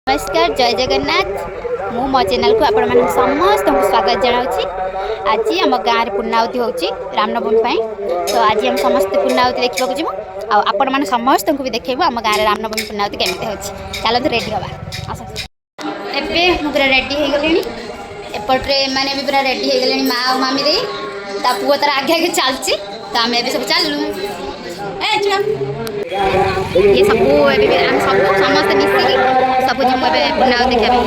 नमस्कार जय जगन्नाथ मु मो चैनल को आपण मान समस्त स्वागत जनावि। आज आम गाँव पूर्णावती होची रामनवमी तो आज हम समस्त पूर्णावती देखा जीवु आपण मान समस्त को भी देखेबू आम गाँव रामनवमी पूर्णावती केमती होची। चलते रेडी हवा एबे मु पूरा रेडी हो गलिनी एपट्रे माने भी पूरा रेडी हो गले माँ और मामी रे ता पुओ तार आगे आगे चलची तो आम ए सब चलू ये सब हम सब समस्त मिसिक सब जिम पूर्णावती देखा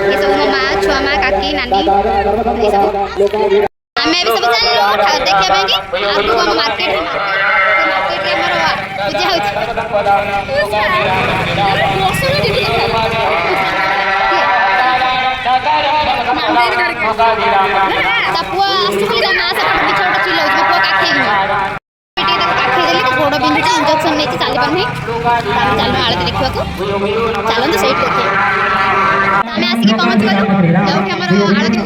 ये सब मो माँ छुआ माँ काकी नानी ये सब आम भी सब चलू देखा कि आपको हम मार्केट पुआ आसुली माँ से पिछड़ चिल्लाऊ पुआ काखे काखे देली तो गोड़ बिंधु इंजेक्शन नहीं चली पारनी चल आलती देखा चलते से देखिए आम आसिक पहुँच गलु जो आम आलती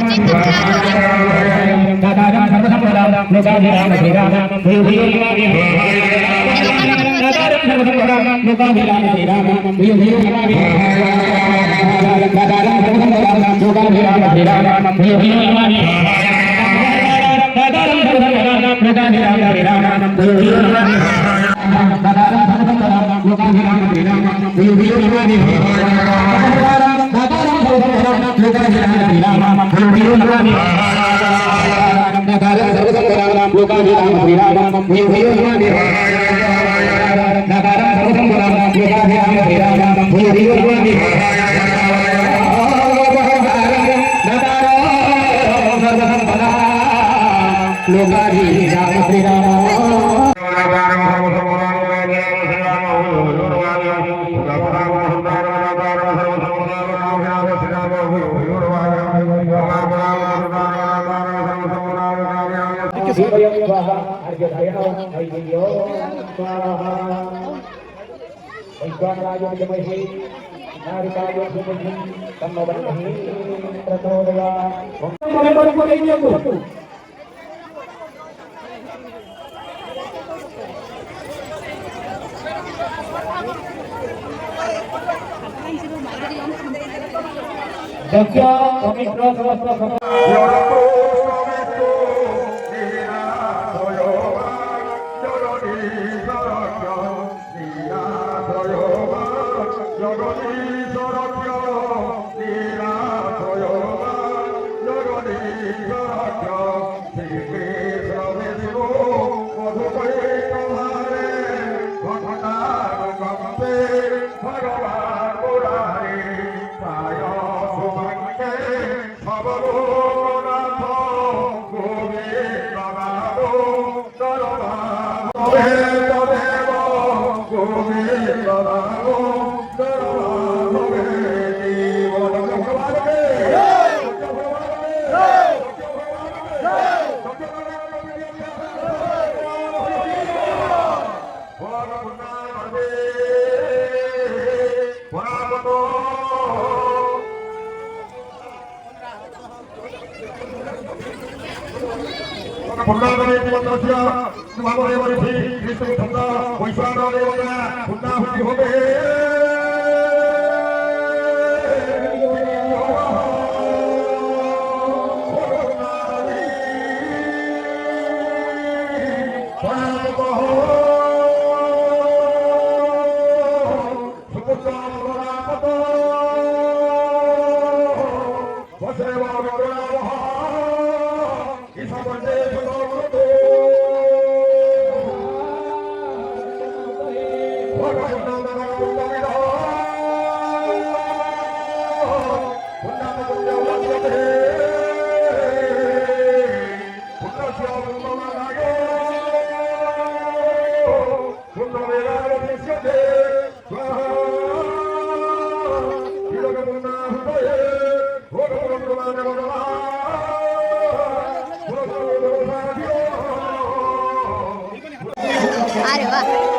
अरे वाह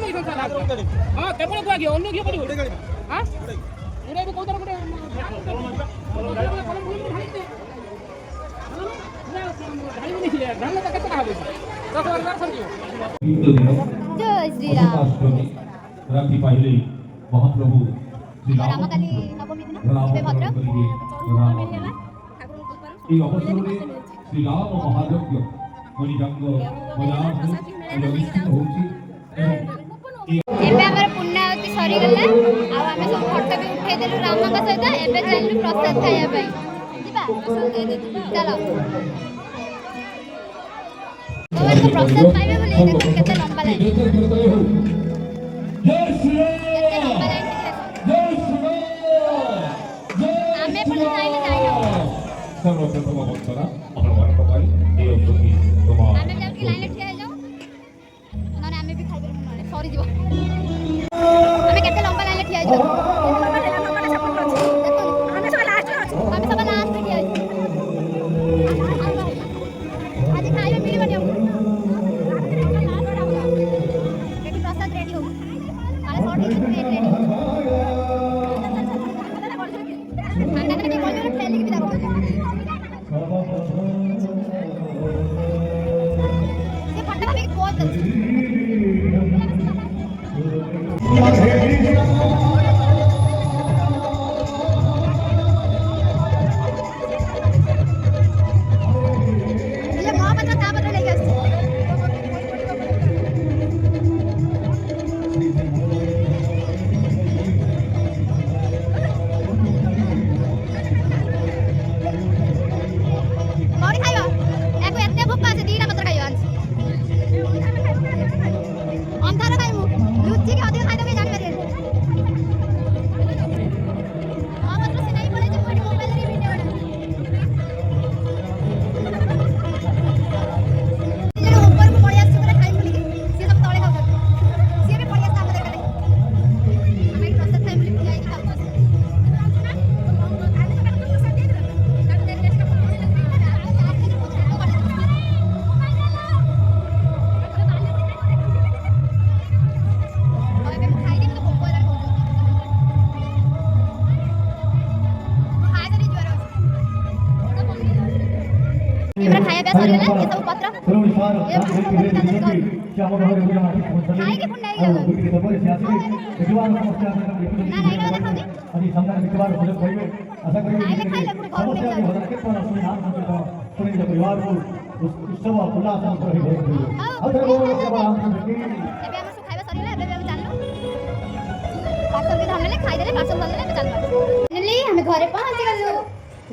हाँ केवल गुआ घिओ अन्य घिओ पड़ो हाँ पूरा भी कोतर कोटे जय श्री राम राखी पाहिले महाप्रभु श्री रामकाली नवमी दिन ଏବେ ଭଦ୍ରକ এই অবসরে শ্রী রাম মহাযজ্ঞ মণিরাঙ্গ মজাহ অনুষ্ঠিত হଉଛି ଏବେ ଆମର ପୂର୍ଣ୍ଣାହୁତି ସରିଗଲା ଆଉ ଆମେ ସବୁ ଫଟୋ ବି ଉଠେଇଦେଲୁ ରାମଙ୍କ ସହିତ ଏବେ ଚାଲିଲୁ ପ୍ରସାଦ ଖାଇବା ପାଇଁ ଯିବା ଚାଲ ଭଗବାନଙ୍କ ପ୍ରସାଦ ପାଇବେ ବୋଲି ଦେଖ କେତେ ଲମ୍ବା ଲାଇନ୍ କେତେ ଲମ୍ବା ଲାଇନ୍ ଆମେ ପୁଣି ଲାଇନ୍ ଯାଇନୁ सर्वप्रथम भक्तरा ଆପଣମାନଙ୍କ ପାଇଁ ଏହି ଅବସରରେ ଆମେ ଯାଉକି ଲାଇନ୍ରେ ଠିଆ ହେଇଯାଉ ନହେଲେ ଆମେ ବି ଖାଇପାରିବୁ ନହେଲେ ସରିଯିବ ଆମେ କେତେ ଲମ୍ବା ଲାଇନ୍ରେ ଠିଆ ହେଇଯାଉ ଆମେ ସବା ଲାଷ୍ଟରେ ଠିଆ ହେଇଛୁ ଆଜି ଖାଇବା ମିଳିବନି ଆମକୁ ଏଠି ପ୍ରସାଦ ରେଡି ହଉ କାଳେ ସର୍ଟ ହେଇଯିବ ରେଡି ঠান্ডা করে দিয়ে বললে ফেলে দিবি তারপর সে ফটো ভাবে কোড দিচ্ছে ये मोहम्मद का बदल लेके আসছে କଣ ଖାଇବ ୟାକୁ ଏତେ ଭୋକ ଅଛି ଦିଟା ମାତ୍ର ଖାଇବ ଅନ୍ଧାର ଖାଇବୁ ଲୁଚିକି ଅଧିକ ଖାଇଦେବେ ଜାଣିପାରିବେନି ହଁ ମାତ୍ର ସେ ନାଇଁ ପଳେଇଛି ମୁଁ ଏଠି ମୋବାଇଲରେ ଭିଡ଼ିଓ ବନା ଉପରକୁ ପଳେଇ ଆସିଛୁ ପୁରା ଖାଇ ବୁଲିକି ସିଏ ସବୁ ତଳେ ଖାଉଛନ୍ତି ସିଏ ବି ପଳେଇ ଆସିଲା ଆମ ଦେଖାରେ ଆମେ ଏଠି ପ୍ରସାଦ ଖାଇ ବୁଲି ଠିଆ ହେଇକି ଖାଉଛୁ एबरा खाया बे सरिला ये सब पत्र ये खाई के पुण्य आई गयो ना नहीं ना देखो जी अनि सम्मान विद्वान हुन पहिले आशा गरे खाइले खाइले पुरो घर में जाऊ के पण आफ्नो नाम संकेत पुरै परिवारको उत्सव उल्लास रहि भयो अथवा केवल आम संकेत एबे हम सब खाइबा सरिला एबे हम जानलो पार्सल के धरले खाइ देले पार्सल धरले एबे जानलो फाइनली हम घरे पहुंच गेलु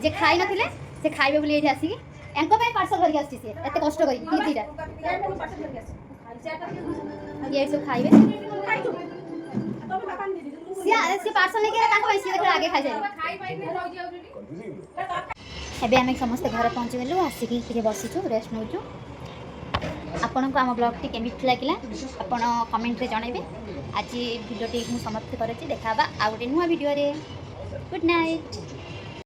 जे खाइ नथिले से खाइबे बोली एठी आसी एंको पे पार्सल करके आछी से एते कष्ट करी दीदीरा ये सब खाइबे से पार्सल लेके ताको ऐसी देखो आगे खाइ जाय एबे हम समस्त घर पहुंच गेलु आसी के बसिछु रेस्ट नउछु आपन को आम ब्लॉग टी केमिट लागिला आपन कमेंट रे जणाइबे आज वीडियो टी मु समाप्त करछि देखाबा आ गोटे नुवा वीडियो रे गुड नाइट।